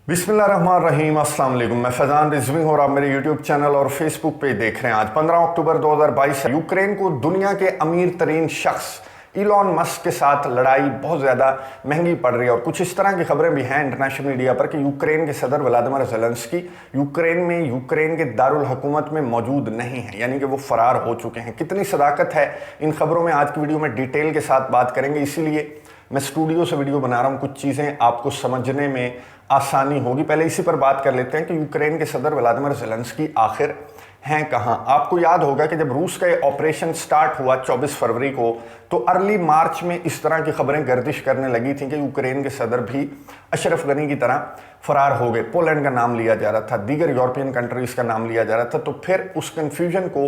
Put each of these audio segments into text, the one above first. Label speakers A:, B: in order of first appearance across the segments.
A: बिस्मिल्लाहिर्रहमानिर्रहीम, अस्सलाम वालेकुम। मैं फैज़ान रिजवी हूँ और आप मेरे यूट्यूब चैनल और फेसबुक पे देख रहे हैं। आज 15 अक्टूबर 2022 है। यूक्रेन को दुनिया के अमीर तरीन शख्स इलॉन मस्क के साथ लड़ाई बहुत ज़्यादा महंगी पड़ रही है और कुछ इस तरह की खबरें भी हैं इंटरनेशनल मीडिया पर कि यूक्रेन के सदर व्लादिमीर ज़ेलेंस्की यूक्रेन के दारुल हुकूमत में मौजूद नहीं है, यानी कि वो फरार हो चुके हैं। कितनी सदाकत है इन खबरों में, आज की वीडियो में डिटेल के साथ बात करेंगे। इसीलिए मैं स्टूडियो से वीडियो बना रहा हूँ, कुछ चीज़ें आपको समझने में आसानी होगी। पहले इसी पर बात कर लेते हैं कि यूक्रेन के सदर व्लादिमीर ज़ेलेंस्की आखिर हैं कहां। आपको याद होगा कि जब रूस का ये ऑपरेशन स्टार्ट हुआ 24 फरवरी को, तो अर्ली मार्च में इस तरह की खबरें गर्दिश करने लगी थी कि यूक्रेन के सदर भी अशरफ गनी की तरह फरार हो गए। पोलैंड का नाम लिया जा रहा था, दीगर यूरोपियन कंट्रीज का नाम लिया जा रहा था। तो फिर उस कंफ्यूजन को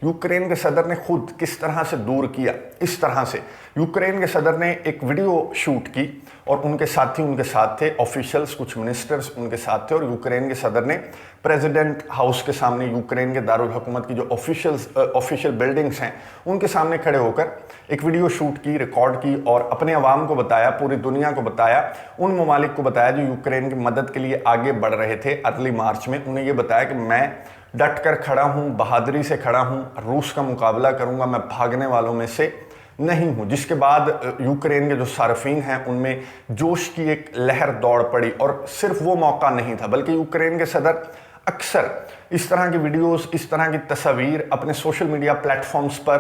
A: यूक्रेन के सदर ने खुद किस तरह से दूर किया, इस तरह से यूक्रेन के सदर ने एक वीडियो शूट की और उनके साथी उनके साथ थे, ऑफिशियल्स, कुछ मिनिस्टर्स उनके साथ थे और यूक्रेन के सदर ने प्रेसिडेंट हाउस के सामने, यूक्रेन के दारुल हुकूमत की जो ऑफिशियल बिल्डिंग्स हैं उनके सामने खड़े होकर एक वीडियो शूट की, रिकॉर्ड की और अपने अवाम को बताया, पूरी दुनिया को बताया, उन ममालिक को बताया जो यूक्रेन की मदद के लिए आगे बढ़ रहे थे अर्ली मार्च में। उन्हें यह बताया कि मैं डट कर खड़ा हूं, बहादुरी से खड़ा हूं, रूस का मुकाबला करूंगा, मैं भागने वालों में से नहीं हूं। जिसके बाद यूक्रेन के जो सार्फिन हैं उनमें जोश की एक लहर दौड़ पड़ी। और सिर्फ वो मौका नहीं था, बल्कि यूक्रेन के सदर अक्सर इस तरह की वीडियोस, इस तरह की तस्वीर अपने सोशल मीडिया प्लेटफॉर्म्स पर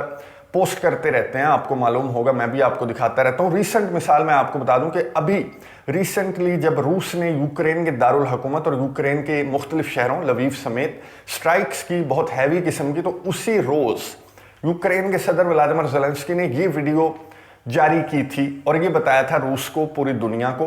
A: पोस्ट करते रहते हैं। आपको मालूम होगा, मैं भी आपको दिखाता रहता हूं। रिसेंट मिसाल मैं आपको बता दूं कि अभी रिसेंटली जब रूस ने यूक्रेन के दारुल हुकूमत और यूक्रेन के मुख्तलिफ शहरों लवीव समेत स्ट्राइक्स की, बहुत हैवी किस्म की, तो उसी रोज़ यूक्रेन के सदर व्लादिमीर ज़ेलेंस्की ने ये वीडियो जारी की थी और ये बताया था रूस को, पूरी दुनिया को,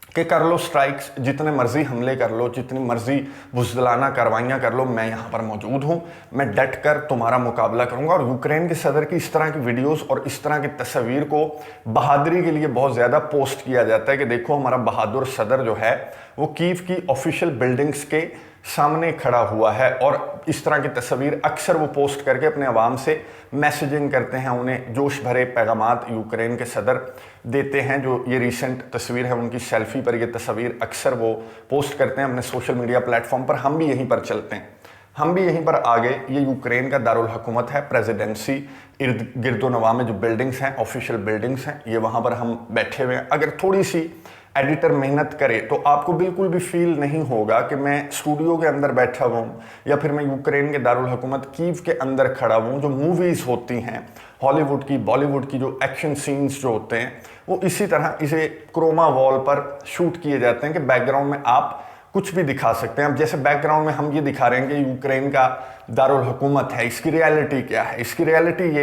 A: कि कर लो स्ट्राइक्स, जितने मर्जी हमले कर लो, जितनी मर्जी बुज़दिलाना कार्रवाइयाँ कर लो, मैं यहाँ पर मौजूद हूँ, मैं डट कर तुम्हारा मुकाबला करूँगा। और यूक्रेन के सदर की इस तरह की वीडियोस और इस तरह की तस्वीर को बहादुरी के लिए बहुत ज़्यादा पोस्ट किया जाता है कि देखो हमारा बहादुर सदर जो है वो कीव की ऑफिशियल बिल्डिंग्स के सामने खड़ा हुआ है। और इस तरह की तस्वीर अक्सर वो पोस्ट करके अपने आवाम से मैसेजिंग करते हैं, उन्हें जोश भरे पैगामात यूक्रेन के सदर देते हैं। जो ये रीसेंट तस्वीर है उनकी सेल्फी पर, ये तस्वीर अक्सर वो पोस्ट करते हैं अपने सोशल मीडिया प्लेटफॉर्म पर। हम भी यहीं पर चलते हैं, हम भी यहीं पर आ गए। ये यूक्रेन का दारुल हुकूमत है, प्रेसिडेंसी इर्द गिर्दोनवा में जो बिल्डिंग्स हैं, ऑफिशियल बिल्डिंग्स हैं, ये वहाँ पर हम बैठे हुए हैं। अगर थोड़ी सी एडिटर मेहनत करे तो आपको बिल्कुल भी फील नहीं होगा कि मैं स्टूडियो के अंदर बैठा हुआ हूँ या फिर मैं यूक्रेन के दारुल हुकूमत कीव के अंदर खड़ा हूँ। जो मूवीज़ होती हैं हॉलीवुड की, बॉलीवुड की, जो एक्शन सीन्स जो होते हैं वो इसी तरह इसे क्रोमा वॉल पर शूट किए जाते हैं कि बैकग्राउंड में आप कुछ भी दिखा सकते हैं। अब जैसे बैकग्राउंड में हम ये दिखा रहे हैं कि यूक्रेन का दारुल हुकूमत है, इसकी रियलिटी क्या है? इसकी रियलिटी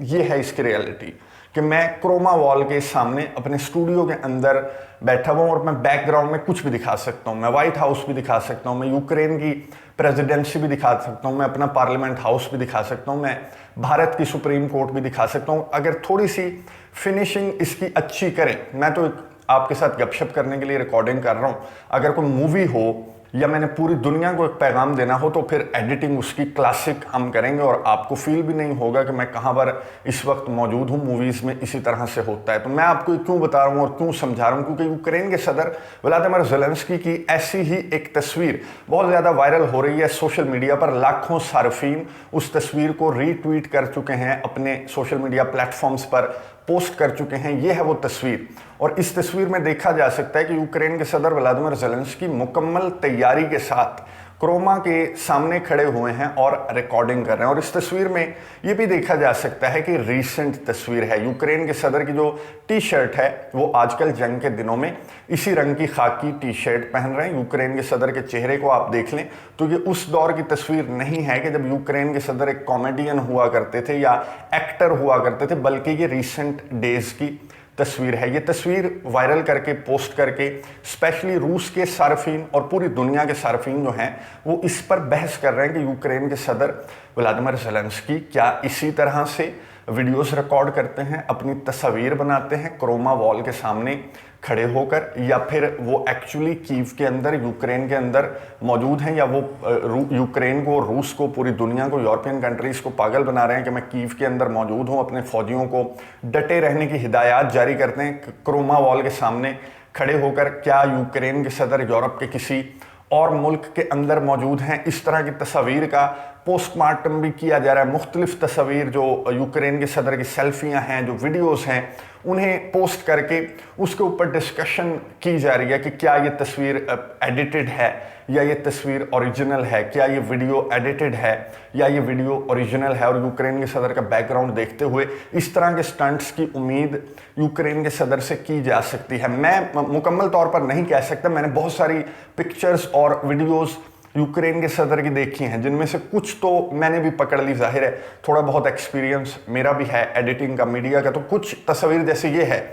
A: ये है इसकी रियलिटी कि मैं क्रोमा वॉल के सामने अपने स्टूडियो के अंदर बैठा हुआ हूँ और मैं बैकग्राउंड में कुछ भी दिखा सकता हूँ। मैं व्हाइट हाउस भी दिखा सकता हूँ, मैं यूक्रेन की प्रेसिडेंसी भी दिखा सकता हूँ, मैं अपना पार्लियामेंट हाउस भी दिखा सकता हूँ, मैं भारत की सुप्रीम कोर्ट भी दिखा सकता हूँ। अगर थोड़ी सी फिनिशिंग इसकी अच्छी करें, मैं तो आपके साथ गपशप करने के लिए रिकॉर्डिंग कर रहा हूँ, अगर कोई मूवी हो या मैंने पूरी दुनिया को एक पैगाम देना हो तो फिर एडिटिंग उसकी क्लासिक हम करेंगे और आपको फील भी नहीं होगा कि मैं कहाँ पर इस वक्त मौजूद हूँ। मूवीज़ में इसी तरह से होता है। तो मैं आपको क्यों बता रहा हूँ और क्यों समझा रहा हूँ, क्योंकि यूक्रेन के सदर व्लादिमीर ज़ेलेंस्की की ऐसी ही एक तस्वीर बहुत ज़्यादा वायरल हो रही है सोशल मीडिया पर। लाखों सार्फिन उस तस्वीर को रीट्वीट कर चुके हैं, अपने सोशल मीडिया प्लेटफॉर्म्स पर पोस्ट कर चुके हैं। ये है वो तस्वीर और इस तस्वीर में देखा जा सकता है कि यूक्रेन के सदर व्लादिमीर ज़ेलेंस्की मुकम्मल तैयारी के साथ क्रोमा के सामने खड़े हुए हैं और रिकॉर्डिंग कर रहे हैं। और इस तस्वीर में ये भी देखा जा सकता है कि रीसेंट तस्वीर है। यूक्रेन के सदर की जो टी शर्ट है वो आजकल जंग के दिनों में इसी रंग की खाकी टी शर्ट पहन रहे हैं। यूक्रेन के सदर के चेहरे को आप देख लें तो ये उस दौर की तस्वीर नहीं है कि जब यूक्रेन के सदर एक कॉमेडियन हुआ करते थे या एक्टर हुआ करते थे, बल्कि ये रीसेंट डेज की तस्वीर है। ये तस्वीर वायरल करके, पोस्ट करके, स्पेशली रूस के सार्फिन और पूरी दुनिया के सार्फिन जो हैं वो इस पर बहस कर रहे हैं कि यूक्रेन के सदर व्लादिमीर ज़ेलेंस्की क्या इसी तरह से वीडियोस रिकॉर्ड करते हैं, अपनी तस्वीर बनाते हैं क्रोमा वॉल के सामने खड़े होकर, या फिर वो एक्चुअली कीव के अंदर, यूक्रेन के अंदर मौजूद हैं, या वो यूक्रेन को, रूस को, पूरी दुनिया को, यूरोपियन कंट्रीज़ को पागल बना रहे हैं कि मैं कीव के अंदर मौजूद हूँ, अपने फौजियों को डटे रहने की हिदायत जारी करते हैं, क्रोमा वॉल के सामने खड़े होकर क्या यूक्रेन के सदर यूरोप के किसी और मुल्क के अंदर मौजूद हैं, इस तरह की तस्वीर का पोस्टमार्टम भी किया जा रहा है। मुख्तलिफ तस्वीर जो यूक्रेन के सदर की सेल्फियां हैं, जो वीडियोस हैं, उन्हें पोस्ट करके उसके ऊपर डिस्कशन की जा रही है कि क्या ये तस्वीर एडिटेड है या ये तस्वीर ओरिजिनल है, क्या ये वीडियो एडिटेड है या ये वीडियो ओरिजिनल है। और यूक्रेन के सदर का बैकग्राउंड देखते हुए इस तरह के स्टंट्स की उम्मीद यूक्रेन के सदर से की जा सकती है। मैं मुकम्मल तौर पर नहीं कह सकता, मैंने बहुत सारी पिक्चर्स और वीडियोस यूक्रेन के सदर की देखी हैं, जिनमें से कुछ तो मैंने भी पकड़ ली। जाहिर है थोड़ा बहुत एक्सपीरियंस मेरा भी है एडिटिंग का, मीडिया का। तो कुछ तस्वीर जैसे ये है,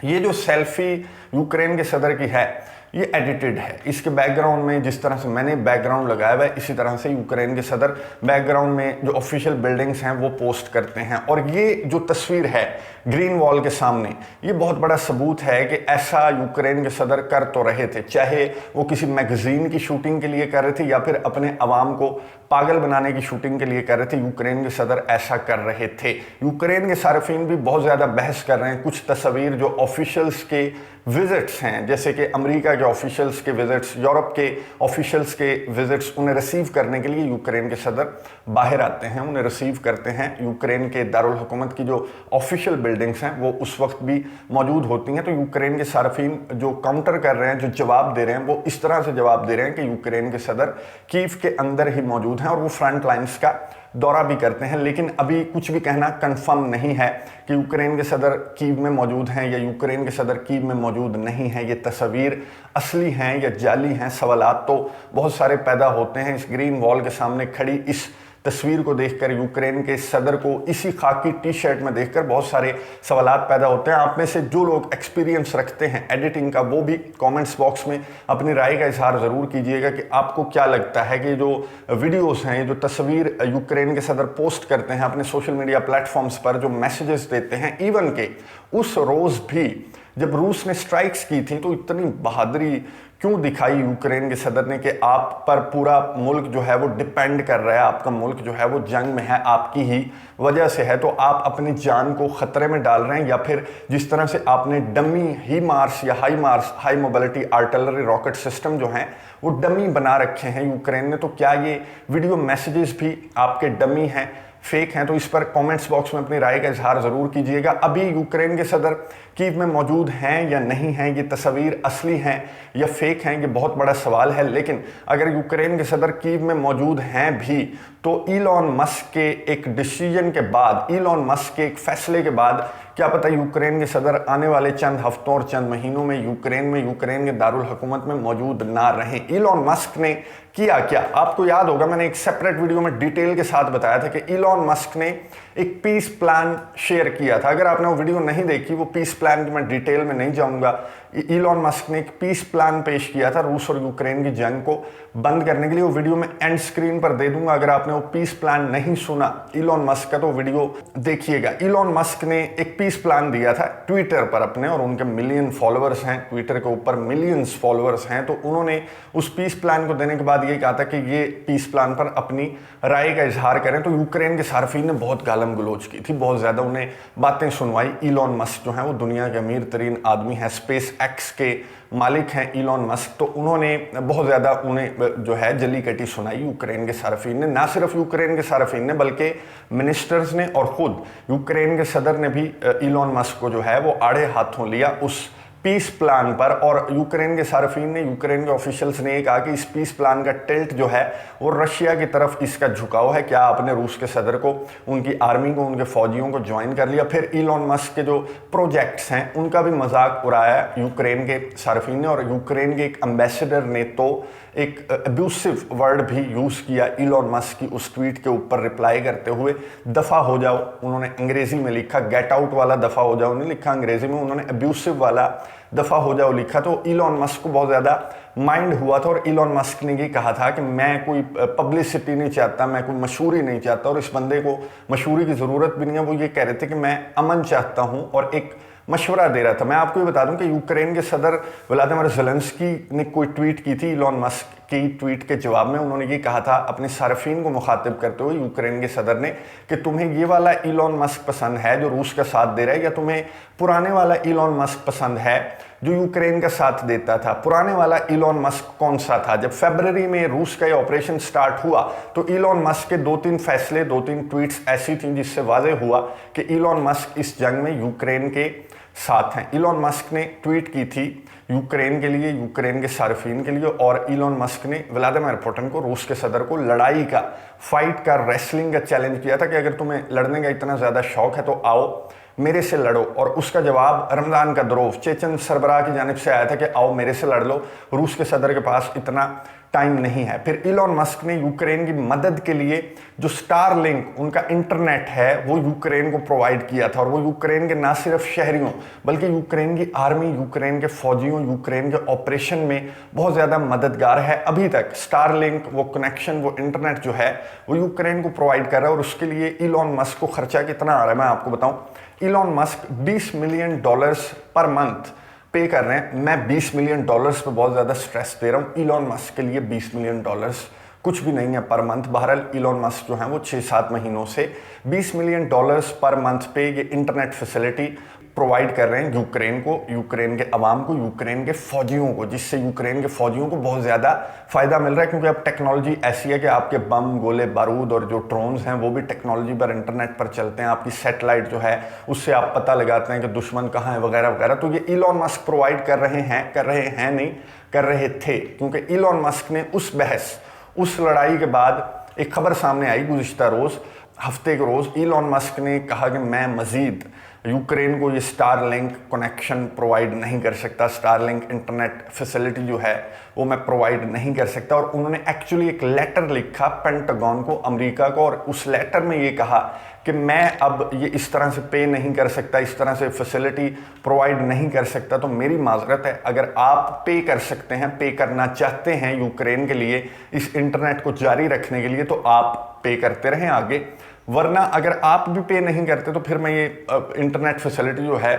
A: ये जो सेल्फी यूक्रेन के सदर की है ये एडिटेड है। इसके बैकग्राउंड में जिस तरह से मैंने बैकग्राउंड लगाया हुआ है, इसी तरह से यूक्रेन के सदर बैकग्राउंड में जो ऑफिशियल बिल्डिंग्स हैं वो पोस्ट करते हैं। और ये जो तस्वीर है ग्रीन वॉल के सामने, ये बहुत बड़ा सबूत है कि ऐसा यूक्रेन के सदर कर तो रहे थे, चाहे वो किसी मैगजीन की शूटिंग के लिए कर रहे थे या फिर अपने अवाम को पागल बनाने की शूटिंग के लिए कर रहे थे। यूक्रेन के सदर ऐसा कर रहे थे। यूक्रेन के सार्फिन भी बहुत ज़्यादा बहस कर रहे हैं। कुछ तस्वीर जो ऑफिशियल्स के विजिट्स हैं, जैसे कि अमेरिका के ऑफिशियल्स के विजिट्स, यूरोप के ऑफिशियल्स के विजिट्स, उन्हें रिसीव करने के लिए यूक्रेन के सदर बाहर आते हैं, उन्हें रिसीव करते हैं। यूक्रेन के दारुल हुकूमत की जो ऑफिशियल बिल्डिंग्स हैं वो उस वक्त भी मौजूद होती हैं। तो यूक्रेन के सार्फिन जो काउंटर कर रहे हैं, जो जवाब दे रहे हैं, वो इस तरह से जवाब दे रहे हैं कि यूक्रेन के सदर कीव के अंदर ही मौजूद हैं और वो फ्रंट लाइन्स का दौरा भी करते हैं। लेकिन अभी कुछ भी कहना कंफर्म नहीं है कि यूक्रेन के सदर कीव में मौजूद हैं या यूक्रेन के सदर कीव में मौजूद नहीं हैं। ये तस्वीर असली हैं या जाली हैं, सवालात तो बहुत सारे पैदा होते हैं। इस ग्रीन वॉल के सामने खड़ी इस तस्वीर को देखकर, यूक्रेन के सदर को इसी खाकी टी शर्ट में देखकर बहुत सारे सवालात पैदा होते हैं। आप में से जो लोग एक्सपीरियंस रखते हैं एडिटिंग का, वो भी कमेंट्स बॉक्स में अपनी राय का इजहार ज़रूर कीजिएगा कि आपको क्या लगता है कि जो वीडियोस हैं, जो तस्वीर यूक्रेन के सदर पोस्ट करते हैं अपने सोशल मीडिया प्लेटफॉर्म्स पर, जो मैसेजेस देते हैं, इवन के उस रोज़ भी जब रूस ने स्ट्राइक्स की थी तो इतनी बहादुरी क्यों दिखाई यूक्रेन के सदर ने कि आप पर पूरा मुल्क जो है वो डिपेंड कर रहा है, आपका मुल्क जो है वो जंग में है, आपकी ही वजह से है, तो आप अपनी जान को ख़तरे में डाल रहे हैं। या फिर जिस तरह से आपने डमी ही मार्स या high mobility artillery rocket system जो हैं वो डमी बना रखे हैं यूक्रेन ने, तो क्या ये वीडियो मैसेजेस भी आपके डमी हैं, फेक हैं? तो इस पर कमेंट्स बॉक्स में अपनी राय का इजहार ज़रूर कीजिएगा। अभी यूक्रेन के सदर कीव में मौजूद हैं या नहीं हैं, ये तस्वीर असली हैं या फेक हैं, ये बहुत बड़ा सवाल है। लेकिन अगर यूक्रेन के सदर कीव में मौजूद हैं भी तो इलॉन मस्क के एक डिसीजन के बाद, इलॉन मस्क के एक फैसले के बाद, क्या पता यूक्रेन के सदर आने वाले चंद हफ्तों और चंद महीनों में यूक्रेन के दारुल हुकूमत में मौजूद ना रहें। इलॉन मस्क ने किया क्या? आपको याद होगा मैंने एक सेपरेट वीडियो में डिटेल के साथ बताया था कि इलॉन मस्क ने एक पीस प्लान शेयर किया था। अगर आपने वो वीडियो नहीं देखी, वो पीस प्लान की मैं डिटेल में नहीं जाऊंगा। इलॉन मस्क ने एक पीस प्लान पेश किया था रूस और यूक्रेन की जंग को बंद करने के लिए। वो वीडियो मैं एंड स्क्रीन पर दे दूंगा। अगर आपने वो पीस प्लान नहीं सुना इलॉन मस्क का तो वीडियो देखिएगा। इलॉन मस्क ने एक पीस प्लान दिया था ट्विटर पर अपने, और उनके मिलियन फॉलोअर्स हैं, ट्विटर के ऊपर मिलियंस फॉलोअर्स हैं। तो उन्होंने उस पीस प्लान को देने के बाद ये कहा था कि ये पीस प्लान पर अपनी राय का इजहार करें। तो यूक्रेन के सार्फिन ने बहुत गालम गलोच की थी, बहुत ज़्यादा उन्हें बातें सुनवाई। इलॉन मस्क जो हैं वो दुनिया के अमीर तरीन आदमी हैं, स्पेस एक्स के मालिक हैं इलॉन मस्क। तो उन्होंने बहुत ज़्यादा उन्हें जो है जली कटी सुनाई यूक्रेन के सार्फिन ने। ना सिर्फ यूक्रेन के सार्फिन ने बल्कि मिनिस्टर्स ने और ख़ुद यूक्रेन के सदर ने भी इलॉन मस्क को जो है वो आड़े हाथों लिया उस पीस प्लान पर। और यूक्रेन के सार्फिन ने, यूक्रेन के ऑफिशियल्स ने ये कहा कि इस पीस प्लान का टिल्ट जो है वो रशिया की तरफ इसका झुकाव है। क्या आपने रूस के सदर को, उनकी आर्मी को, उनके फौजियों को ज्वाइन कर लिया? फिर इलॉन मस्क के जो प्रोजेक्ट्स हैं उनका भी मजाक उड़ाया यूक्रेन के सार्फिन ने। और यूक्रेन के एक एम्बेसडर ने तो एक अब्यूसिव वर्ड भी यूज़ किया इलॉन मस्क की उस ट्वीट के ऊपर रिप्लाई करते हुए। दफ़ा हो जाओ, उन्होंने अंग्रेज़ी में लिखा, गेट आउट वाला दफ़ा हो जाओ नहीं लिखा अंग्रेज़ी में, उन्होंने अब्यूसिव वाला दफ़ा हो जाओ लिखा। तो इलॉन मस्क को बहुत ज़्यादा माइंड हुआ था और इलॉन मस्क ने ये कहा था कि मैं कोई पब्लिसिटी नहीं चाहता, मैं कोई मशहूरी नहीं चाहता, और इस बंदे को मशहूरी की ज़रूरत भी नहीं है। वो ये कह रहे थे कि मैं अमन चाहता हूँ और एक मशवरा दे रहा था। मैं आपको ये बता दूं कि यूक्रेन के सदर व्लादिमीर ज़ेलेंस्की ने कोई ट्वीट की थी इलॉन मस्क की ट्वीट के जवाब में। उन्होंने ये कहा था अपने सार्फिन को मुखातिब करते हुए यूक्रेन के सदर ने कि तुम्हें ये वाला इलॉन मस्क पसंद है जो रूस का साथ दे रहा है, या तुम्हें पुराने वाला इलॉन मस्क पसंद है जो यूक्रेन का साथ देता था। पुराने वाला इलॉन मस्क कौन सा था? जब फरवरी में रूस का ये ऑपरेशन स्टार्ट हुआ तो इलॉन मस्क के 2-3 फैसले, 2-3 ट्वीट्स ऐसी थी जिससे वाज़ेह हुआ कि इलॉन मस्क इस जंग में यूक्रेन के साथ हैं। इलॉन मस्क ने ट्वीट की थी यूक्रेन के लिए, यूक्रेन के सार्फिन के लिए, और इलॉन मस्क ने व्लादिमीर पुतिन को, रूस के सदर को, लड़ाई का, फाइट का, रेसलिंग का चैलेंज किया था कि अगर तुम्हें लड़ने का इतना ज़्यादा शौक है तो आओ मेरे से लड़ो। और उसका जवाब रमज़ान कद्रोव, चेचन सरबराह की जानिब से आया था कि आओ मेरे से लड़ लो, रूस के सदर के पास इतना टाइम नहीं है। फिर इलॉन मस्क ने यूक्रेन की मदद के लिए जो स्टारलिंक उनका इंटरनेट है वो यूक्रेन को प्रोवाइड किया था, और वो यूक्रेन के ना सिर्फ शहरियों बल्कि यूक्रेन की आर्मी, यूक्रेन के फौजियों, यूक्रेन के ऑपरेशन में बहुत ज़्यादा मददगार है। अभी तक स्टारलिंक, वो कनेक्शन, वो इंटरनेट जो है वो यूक्रेन को प्रोवाइड कर रहा है। और उसके लिए इलॉन मस्क को खर्चा कितना आ रहा है मैं आपको बताऊं। Elon Musk $20 million per month पे कर रहे हैं। मैं $20 मिलियन पे बहुत ज़्यादा स्ट्रेस दे रहा हूँ। इलॉन मस्क के लिए $20 मिलियन कुछ भी नहीं है पर मंथ। बहरहाल इलॉन मस्क जो है वो 6-7 महीनों से $20 मिलियन पर मंथ पे ये इंटरनेट फैसिलिटी प्रोवाइड कर रहे हैं यूक्रेन को, यूक्रेन के अवाम को, यूक्रेन के फौजियों को, जिससे यूक्रेन के फौजियों को बहुत ज़्यादा फ़ायदा मिल रहा है। क्योंकि अब टेक्नोलॉजी ऐसी है कि आपके बम, गोले बारूद और जो ड्रोन्स हैं वो भी टेक्नोलॉजी पर, इंटरनेट पर चलते हैं। आपकी सैटेलाइट जो है उससे आप पता लगाते हैं कि दुश्मन कहाँ है वगैरह वगैरह। तो ये इलॉन मस्क प्रोवाइड कर रहे हैं नहीं, कर रहे थे। क्योंकि इलॉन मस्क ने उस बहस, उस लड़ाई के बाद एक खबर सामने आई गुज़िश्ता रोज़, हफ्ते के रोज़, इलॉन मस्क ने कहा कि मैं मज़ीद यूक्रेन को ये स्टारलिंक कनेक्शन प्रोवाइड नहीं कर सकता, स्टारलिंक इंटरनेट फैसिलिटी जो है वो मैं प्रोवाइड नहीं कर सकता। और उन्होंने एक्चुअली एक लेटर लिखा पेंटागन को, अमेरिका को, और उस लेटर में ये कहा कि मैं अब ये इस तरह से पे नहीं कर सकता, इस तरह से फैसिलिटी प्रोवाइड नहीं कर सकता। तो मेरी माजरत है, अगर आप पे कर सकते हैं, पे करना चाहते हैं यूक्रेन के लिए इस इंटरनेट को जारी रखने के लिए, तो आप पे करते रहें आगे। वरना अगर आप भी पे नहीं करते तो फिर मैं ये इंटरनेट फैसिलिटी जो है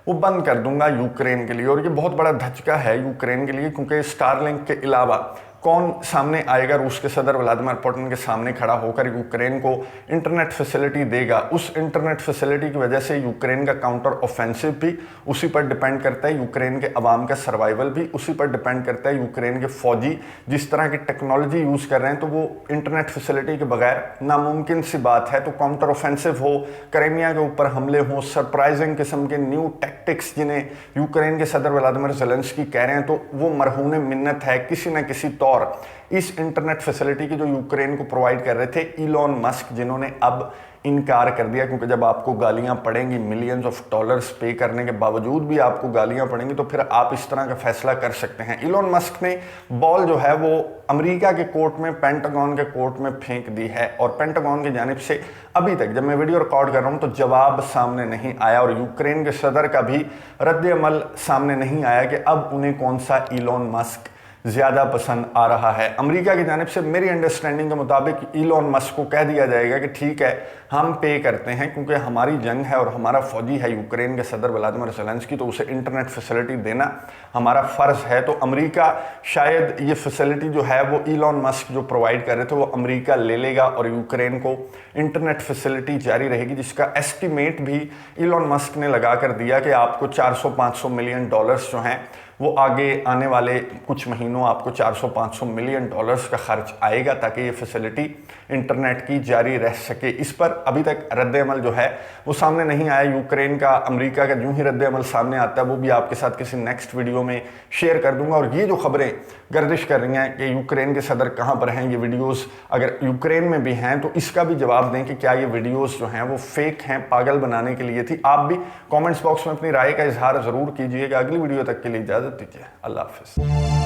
A: वो बंद कर दूंगा यूक्रेन के लिए। और ये बहुत बड़ा धचका है यूक्रेन के लिए, क्योंकि स्टारलिंक के अलावा कौन सामने आएगा रूस के सदर व्लादिमीर पुतिन के सामने खड़ा होकर यूक्रेन को इंटरनेट फैसिलिटी देगा। उस इंटरनेट फैसिलिटी की वजह से यूक्रेन का काउंटर ऑफेंसिव भी उसी पर डिपेंड करता है, यूक्रेन के अवाम का सर्वाइवल भी उसी पर डिपेंड करता है। यूक्रेन के फौजी जिस तरह की टेक्नोलॉजी यूज़ कर रहे हैं तो वो इंटरनेट फैसिलिटी के बगैर नामुमकिन सी बात है। तो काउंटर ऑफेंसिव हो, क्राइमिया के ऊपर हमले हों, सरप्राइजिंग किस्म के न्यू टैक्टिक्स जिन्हें यूक्रेन के सदर व्लादिमीर ज़ेलेंस्की कह रहे हैं, तो वो मरहून मिन्नत है किसी न किसी और इस इंटरनेट फैसिलिटी की जो यूक्रेन को प्रोवाइड कर रहे थे इलॉन मस्क, जिन्होंने अब इनकार कर दिया। क्योंकि जब आपको गालियां पड़ेंगी, मिलियंस ऑफ डॉलर्स पे करने के बावजूद भी आपको गालियां पड़ेंगी, तो फिर आप इस तरह का फैसला कर सकते हैं। इलॉन मस्क ने बॉल जो है वो अमेरिका के कोर्ट में, पेंटागन के कोर्ट में फेंक दी है। और पेंटागन की जानिब से अभी तक जब मैं वीडियो रिकॉर्ड कर रहा हूं तो जवाब सामने नहीं आया, और यूक्रेन के सदर का भी रद्द अमल सामने नहीं आया कि अब उन्हें कौन सा इलॉन मस्क ज़्यादा पसंद आ रहा है। अमेरिका की जानिब से मेरी अंडरस्टैंडिंग के मुताबिक इलॉन मस्क को कह दिया जाएगा कि ठीक है हम पे करते हैं, क्योंकि हमारी जंग है और हमारा फौजी है यूक्रेन के सदर व्लादिमीर ज़ेलेंस्की, तो उसे इंटरनेट फैसिलिटी देना हमारा फ़र्ज़ है। तो अमेरिका शायद ये फैसिलिटी जो है वो इलॉन मस्क जो प्रोवाइड कर रहे थे वो अमेरिका ले लेगा और यूक्रेन को इंटरनेट फैसिलिटी जारी रहेगी, जिसका एस्टिमेट भी इलॉन मस्क ने लगा कर दिया कि आपको 400-500 मिलियन डॉलर्स जो हैं वो आगे आने वाले कुछ महीनों आपको 400-500 मिलियन डॉलर्स का खर्च आएगा ताकि ये फैसिलिटी इंटरनेट की जारी रह सके। इस पर अभी तक रद्द अमल जो है वो सामने नहीं आया यूक्रेन का। अमेरिका का यूं ही रद्द अमल सामने आता है वो भी आपके साथ किसी नेक्स्ट वीडियो में शेयर कर दूंगा। और ये जो खबरें गर्दिश कर रही हैं कि यूक्रेन के सदर कहाँ पर हैं, ये वीडियोज़ अगर यूक्रेन में भी हैं तो इसका भी जवाब दें कि क्या ये वीडियोज़ जो हैं वो फेक हैं, पागल बनाने के लिए थी। आप भी कॉमेंट्स बॉक्स में अपनी राय का इजहार ज़रूर कीजिएगा। अगली वीडियो तक के लिए इजाज़त दीजिए। अल्लाह हाफ़िज़।